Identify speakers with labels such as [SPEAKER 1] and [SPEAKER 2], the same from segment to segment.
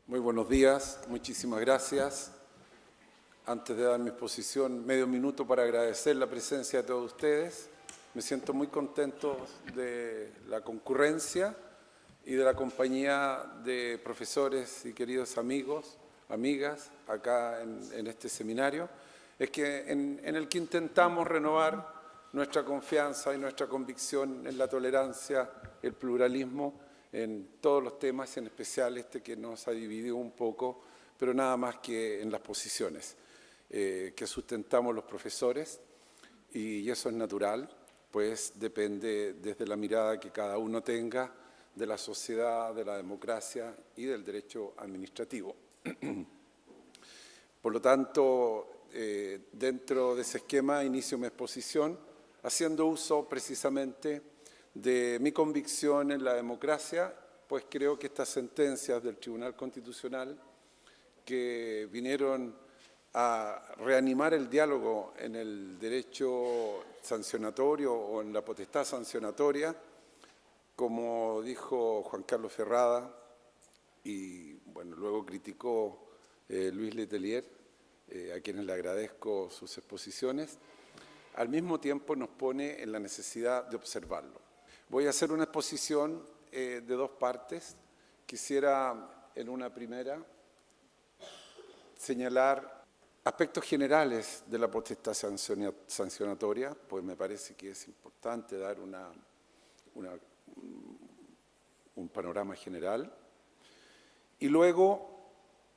[SPEAKER 1] Muy buenos días, muchísimas gracias. Antes de dar mi exposición, medio minuto para agradecer la presencia de todos ustedes. Me siento muy contento de la concurrencia y de la compañía de profesores y queridos amigos, amigas, acá en este seminario. Es que en el que intentamos renovar nuestra confianza y nuestra convicción en la tolerancia, el pluralismo, en todos los temas, en especial este que nos ha dividido un poco, pero nada más que en las posiciones que sustentamos los profesores, y eso es natural, pues depende desde la mirada que cada uno tenga de la sociedad, de la democracia y del derecho administrativo. Por lo tanto, dentro de ese esquema inicio mi exposición haciendo uso precisamente de mi convicción en la democracia, pues creo que estas sentencias del Tribunal Constitucional que vinieron a reanimar el diálogo en el derecho sancionatorio o en la potestad sancionatoria, como dijo Juan Carlos Ferrada y bueno, luego criticó Luis Letelier, a quienes le agradezco sus exposiciones, al mismo tiempo nos pone en la necesidad de observarlo. Voy a hacer una exposición de dos partes. Quisiera en una primera señalar aspectos generales de la potestad sancionatoria, pues me parece que es importante dar un panorama general, y luego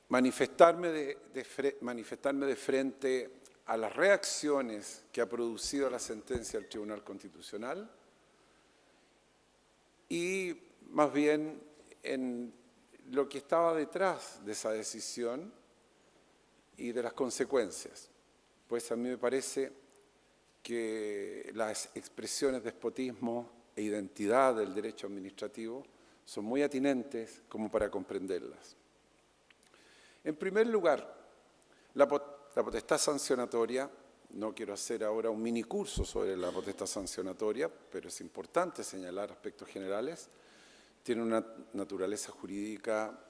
[SPEAKER 1] manifestarme de frente a las reacciones que ha producido la sentencia del Tribunal Constitucional y más bien en lo que estaba detrás de esa decisión y de las consecuencias. Pues a mí me parece que las expresiones de despotismo e identidad del derecho administrativo son muy atinentes como para comprenderlas. En primer lugar, la potestad sancionatoria, no quiero hacer ahora un minicurso sobre la potestad sancionatoria, pero es importante señalar aspectos generales, tiene una naturaleza jurídica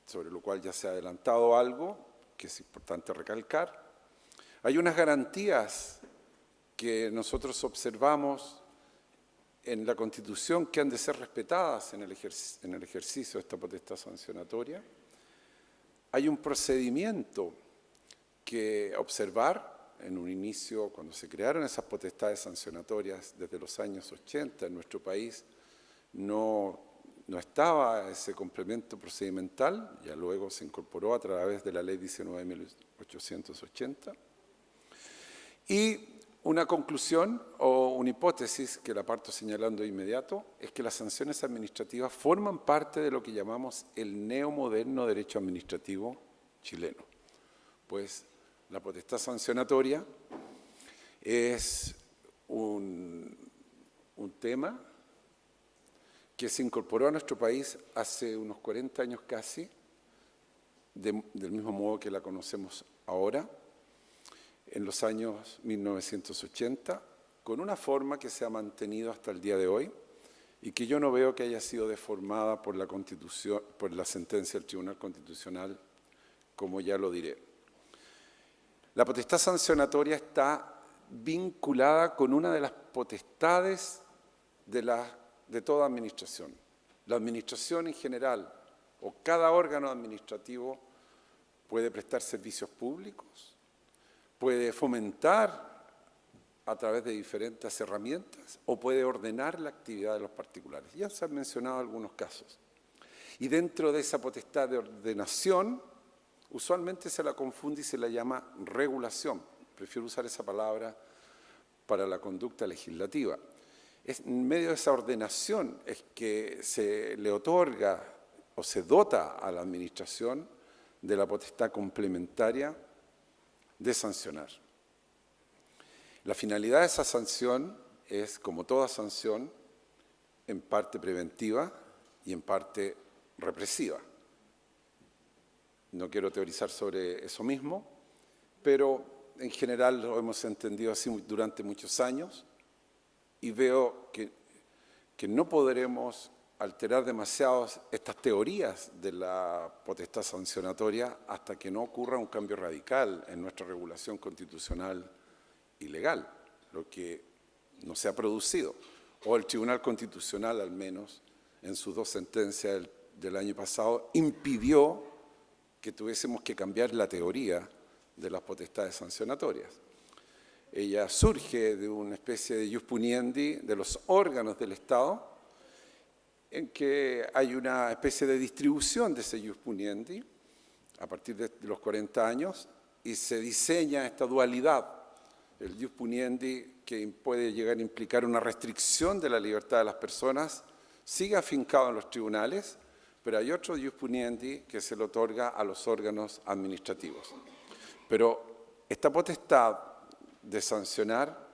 [SPEAKER 1] sobre lo cual ya se ha adelantado algo, que es importante recalcar. Hay unas garantías que nosotros observamos en la Constitución que han de ser respetadas en el ejercicio de esta potestad sancionatoria. Hay un procedimiento que observar en un inicio, cuando se crearon esas potestades sancionatorias desde los años 80 en nuestro país, no estaba ese complemento procedimental, ya luego se incorporó a través de la Ley 19.880. Y una conclusión o una hipótesis que la parto señalando de inmediato es que las sanciones administrativas forman parte de lo que llamamos el neomoderno derecho administrativo chileno. Pues la potestad sancionatoria es un tema que se incorporó a nuestro país hace unos 40 años casi, del mismo modo que la conocemos ahora, en los años 1980, con una forma que se ha mantenido hasta el día de hoy y que yo no veo que haya sido deformada por la Constitución, por la sentencia del Tribunal Constitucional, como ya lo diré. La potestad sancionatoria está vinculada con una de las potestades de toda administración. La administración en general, o cada órgano administrativo, puede prestar servicios públicos, puede fomentar a través de diferentes herramientas o puede ordenar la actividad de los particulares. Ya se han mencionado algunos casos. Y dentro de esa potestad de ordenación, usualmente se la confunde y se la llama regulación. Prefiero usar esa palabra para la conducta legislativa. En medio de esa ordenación es que se le otorga o se dota a la administración de la potestad complementaria de sancionar. La finalidad de esa sanción es, como toda sanción, en parte preventiva y en parte represiva. No quiero teorizar sobre eso mismo, pero en general lo hemos entendido así durante muchos años y veo que no podremos alterar demasiado estas teorías de la potestad sancionatoria hasta que no ocurra un cambio radical en nuestra regulación constitucional y legal, lo que no se ha producido. O el Tribunal Constitucional, al menos, en sus 2 sentencias del año pasado, impidió que tuviésemos que cambiar la teoría de las potestades sancionatorias. Ella surge de una especie de ius puniendi de los órganos del Estado, en que hay una especie de distribución de ese ius puniendi a partir de los 40 años y se diseña esta dualidad, el ius puniendi que puede llegar a implicar una restricción de la libertad de las personas, sigue afincado en los tribunales, pero hay otro ius puniendi que se le otorga a los órganos administrativos. Pero esta potestad de sancionar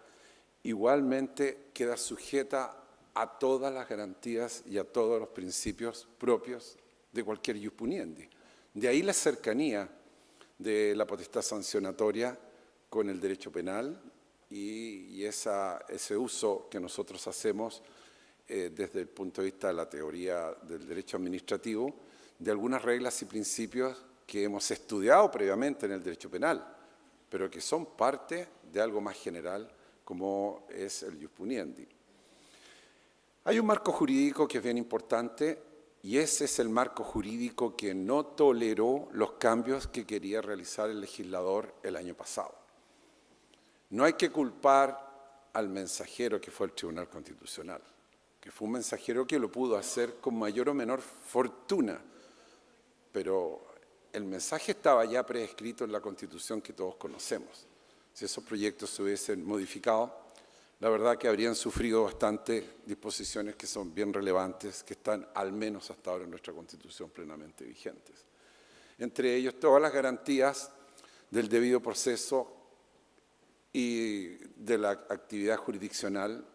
[SPEAKER 1] igualmente queda sujeta a todas las garantías y a todos los principios propios de cualquier ius puniendi. De ahí la cercanía de la potestad sancionatoria con el derecho penal y ese uso que nosotros hacemos desde el punto de vista de la teoría del derecho administrativo, de algunas reglas y principios que hemos estudiado previamente en el derecho penal, pero que son parte de algo más general como es el ius puniendi. Hay un marco jurídico que es bien importante y ese es el marco jurídico que no toleró los cambios que quería realizar el legislador el año pasado. No hay que culpar al mensajero que fue el Tribunal Constitucional, que fue un mensajero que lo pudo hacer con mayor o menor fortuna, pero el mensaje estaba ya prescrito en la Constitución que todos conocemos. Si esos proyectos se hubiesen modificado, la verdad que habrían sufrido bastante disposiciones que son bien relevantes, que están al menos hasta ahora en nuestra Constitución plenamente vigentes. Entre ellos, todas las garantías del debido proceso y de la actividad jurisdiccional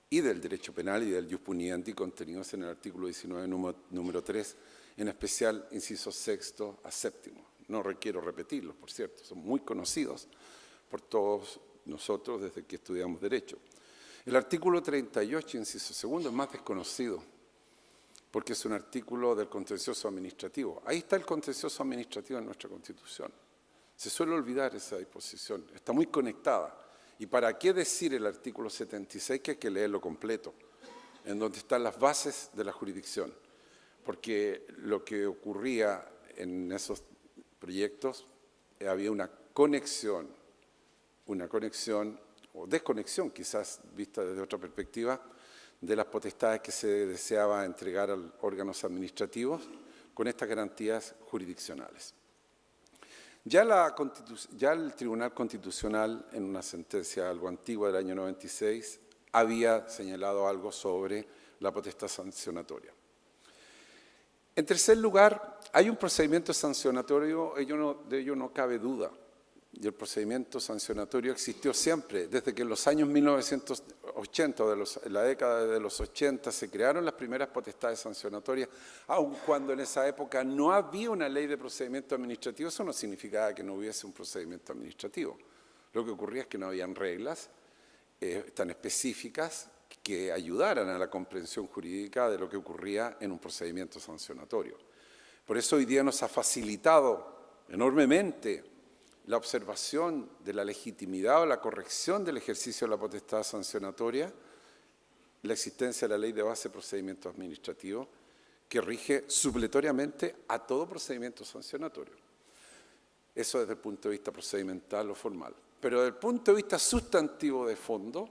[SPEAKER 1] y del derecho penal y del ius puniendi contenidos en el artículo 19, número 3, en especial incisos 6º a 7º. No requiero repetirlos, por cierto, son muy conocidos por todos nosotros desde que estudiamos Derecho. El artículo 38, inciso 2, es más desconocido, porque es un artículo del contencioso administrativo. Ahí está el contencioso administrativo en nuestra Constitución. Se suele olvidar esa disposición, está muy conectada. ¿Y para qué decir el artículo 76 que hay que leerlo completo, en donde están las bases de la jurisdicción? Porque lo que ocurría en esos proyectos, había una conexión o desconexión, quizás vista desde otra perspectiva, de las potestades que se deseaba entregar a los órganos administrativos con estas garantías jurisdiccionales. Ya el Tribunal Constitucional, en una sentencia algo antigua del año 96, había señalado algo sobre la potestad sancionatoria. En tercer lugar, hay un procedimiento sancionatorio, de ello no cabe duda. Y el procedimiento sancionatorio existió siempre, desde que en los años 1980, en la década de los 80, se crearon las primeras potestades sancionatorias, aun cuando en esa época no había una ley de procedimiento administrativo. Eso no significaba que no hubiese un procedimiento administrativo. Lo que ocurría es que no habían reglas tan específicas que ayudaran a la comprensión jurídica de lo que ocurría en un procedimiento sancionatorio. Por eso hoy día nos ha facilitado enormemente la observación de la legitimidad o la corrección del ejercicio de la potestad sancionatoria, la existencia de la Ley de Base de Procedimiento Administrativo, que rige supletoriamente a todo procedimiento sancionatorio. Eso desde el punto de vista procedimental o formal. Pero desde el punto de vista sustantivo de fondo,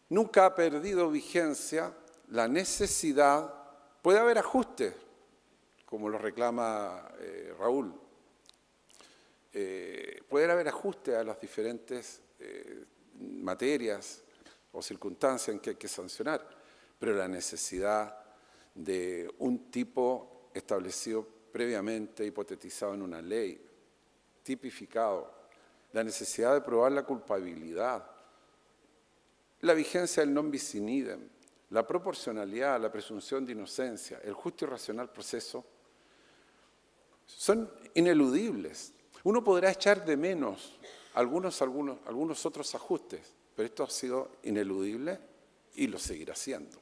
[SPEAKER 1] nunca ha perdido vigencia la necesidad, puede haber ajustes, como lo reclama Raúl, pueden haber ajustes a las diferentes materias o circunstancias en que hay que sancionar, pero la necesidad de un tipo establecido previamente, hipotetizado en una ley, tipificado, la necesidad de probar la culpabilidad, la vigencia del non bis in idem, la proporcionalidad, la presunción de inocencia, el justo y racional proceso, son ineludibles. Uno podrá echar de menos algunos otros ajustes, pero esto ha sido ineludible y lo seguirá siendo.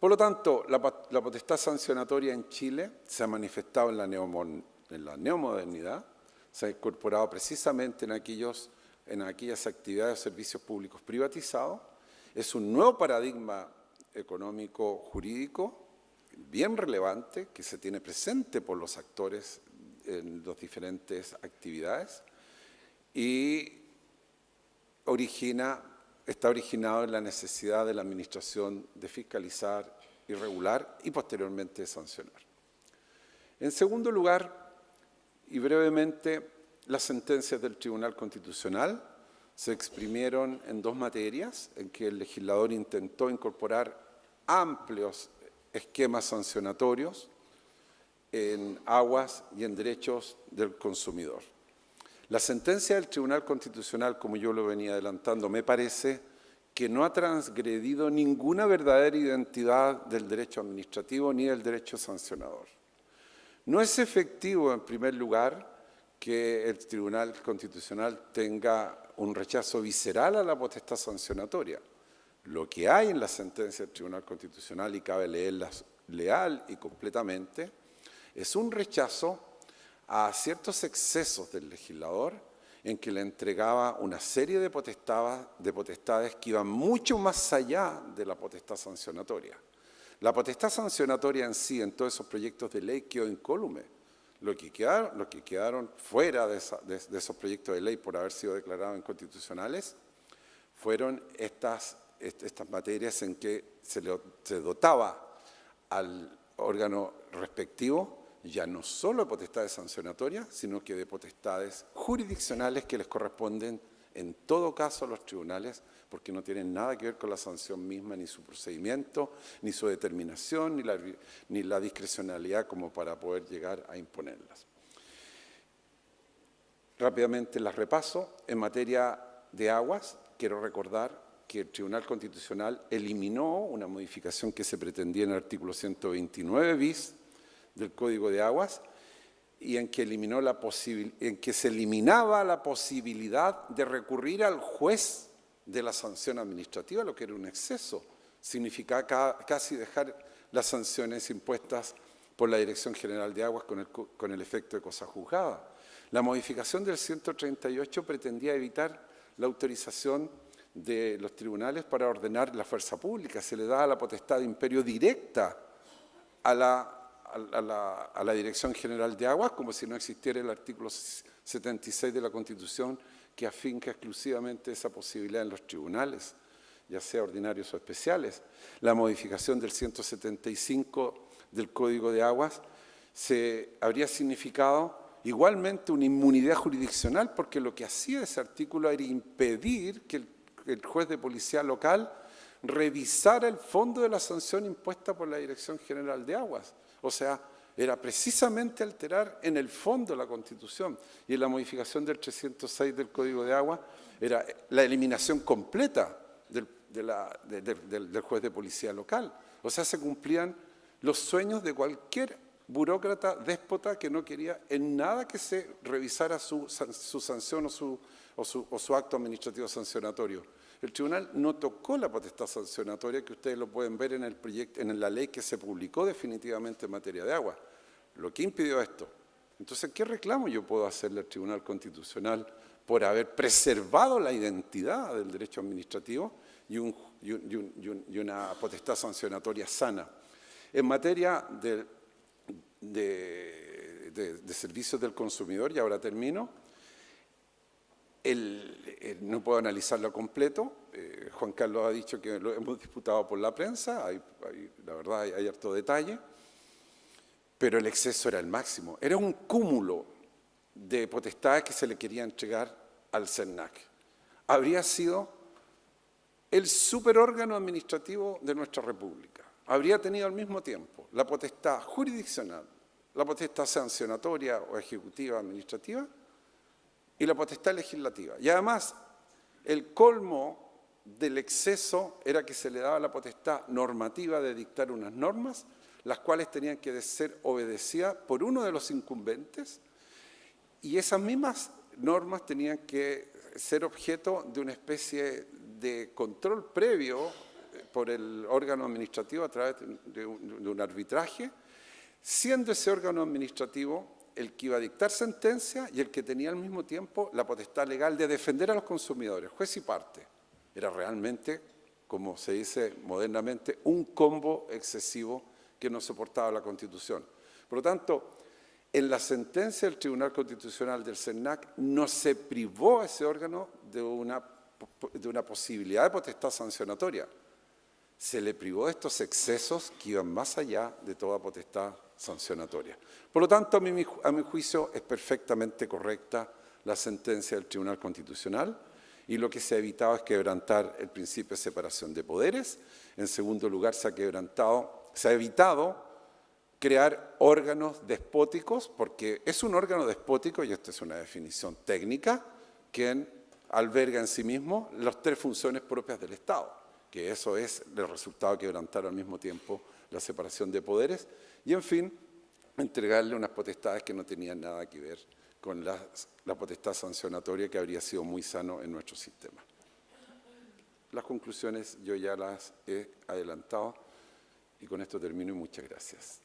[SPEAKER 1] Por lo tanto, la potestad sancionatoria en Chile se ha manifestado en la neomodernidad, se ha incorporado precisamente en aquellas actividades o servicios públicos privatizados. Es un nuevo paradigma económico jurídico bien relevante que se tiene presente por los actores en las diferentes actividades y está originado en la necesidad de la administración de fiscalizar y regular y posteriormente de sancionar. En segundo lugar, y brevemente, las sentencias del Tribunal Constitucional se exprimieron en dos materias en que el legislador intentó incorporar amplios esquemas sancionatorios en aguas y en derechos del consumidor. La sentencia del Tribunal Constitucional, como yo lo venía adelantando, me parece que no ha transgredido ninguna verdadera identidad del derecho administrativo ni del derecho sancionador. No es efectivo, en primer lugar, que el Tribunal Constitucional tenga un rechazo visceral a la potestad sancionatoria. Lo que hay en la sentencia del Tribunal Constitucional, y cabe leerla leal y completamente, es un rechazo a ciertos excesos del legislador en que le entregaba una serie de potestades que iban mucho más allá de la potestad sancionatoria. La potestad sancionatoria en sí, en todos esos proyectos de ley, quedó incólume. Lo que quedaron fuera de esos proyectos de ley por haber sido declarados inconstitucionales fueron estas materias en que se dotaba al órgano respectivo ya no solo de potestades sancionatorias, sino que de potestades jurisdiccionales que les corresponden en todo caso a los tribunales, porque no tienen nada que ver con la sanción misma, ni su procedimiento, ni su determinación, ni la discrecionalidad como para poder llegar a imponerlas. Rápidamente las repaso. En materia de aguas, quiero recordar que el Tribunal Constitucional eliminó una modificación que se pretendía en el artículo 129 bis del Código de Aguas y en que se eliminaba la posibilidad de recurrir al juez de la sanción administrativa, lo que era un exceso. Significaba casi dejar las sanciones impuestas por la Dirección General de Aguas con el efecto de cosa juzgada. La modificación del 138 pretendía evitar la autorización de los tribunales para ordenar la fuerza pública. Se le daba la potestad de imperio directa a la Dirección General de Aguas, como si no existiera el artículo 76 de la Constitución que afinca exclusivamente esa posibilidad en los tribunales, ya sea ordinarios o especiales. La modificación del 175 del Código de Aguas habría significado igualmente una inmunidad jurisdiccional, porque lo que hacía ese artículo era impedir que el juez de policía local revisara el fondo de la sanción impuesta por la Dirección General de Aguas. O sea, era precisamente alterar en el fondo la Constitución. Y en la modificación del 306 del Código de Agua era la eliminación completa del juez de policía local. O sea, se cumplían los sueños de cualquier burócrata déspota que no quería en nada que se revisara su sanción o su acto administrativo sancionatorio. El tribunal no tocó la potestad sancionatoria, que ustedes lo pueden ver en la ley que se publicó definitivamente en materia de agua. Lo que impidió esto. Entonces, ¿qué reclamo yo puedo hacerle al Tribunal Constitucional por haber preservado la identidad del derecho administrativo y una potestad sancionatoria sana? En materia de servicios del consumidor, y ahora termino, no puedo analizarlo completo. Juan Carlos ha dicho que lo hemos disputado por la prensa, la verdad hay harto detalle, pero el exceso era el máximo. Era un cúmulo de potestades que se le quería entregar al CERNAC. Habría sido el superórgano administrativo de nuestra República. Habría tenido al mismo tiempo la potestad jurisdiccional, la potestad sancionatoria o ejecutiva administrativa y la potestad legislativa. Y además, el colmo del exceso era que se le daba la potestad normativa de dictar unas normas, las cuales tenían que ser obedecidas por uno de los incumbentes, y esas mismas normas tenían que ser objeto de una especie de control previo por el órgano administrativo a través de un arbitraje, siendo ese órgano administrativo el que iba a dictar sentencia y el que tenía al mismo tiempo la potestad legal de defender a los consumidores, juez y parte. Era realmente, como se dice modernamente, un combo excesivo que no soportaba la Constitución. Por lo tanto, en la sentencia del Tribunal Constitucional del CERNAC no se privó a ese órgano de una posibilidad de potestad sancionatoria. Se le privó de estos excesos que iban más allá de toda potestad sancionatoria. Por lo tanto, a mi juicio es perfectamente correcta la sentencia del Tribunal Constitucional y lo que se ha evitado es quebrantar el principio de separación de poderes. En segundo lugar, se ha evitado crear órganos despóticos, porque es un órgano despótico, y esta es una definición técnica, que alberga en sí mismo las tres funciones propias del Estado, que eso es el resultado de quebrantar al mismo tiempo la separación de poderes, y en fin, entregarle unas potestades que no tenían nada que ver con la potestad sancionatoria que habría sido muy sano en nuestro sistema. Las conclusiones yo ya las he adelantado y con esto termino y muchas gracias.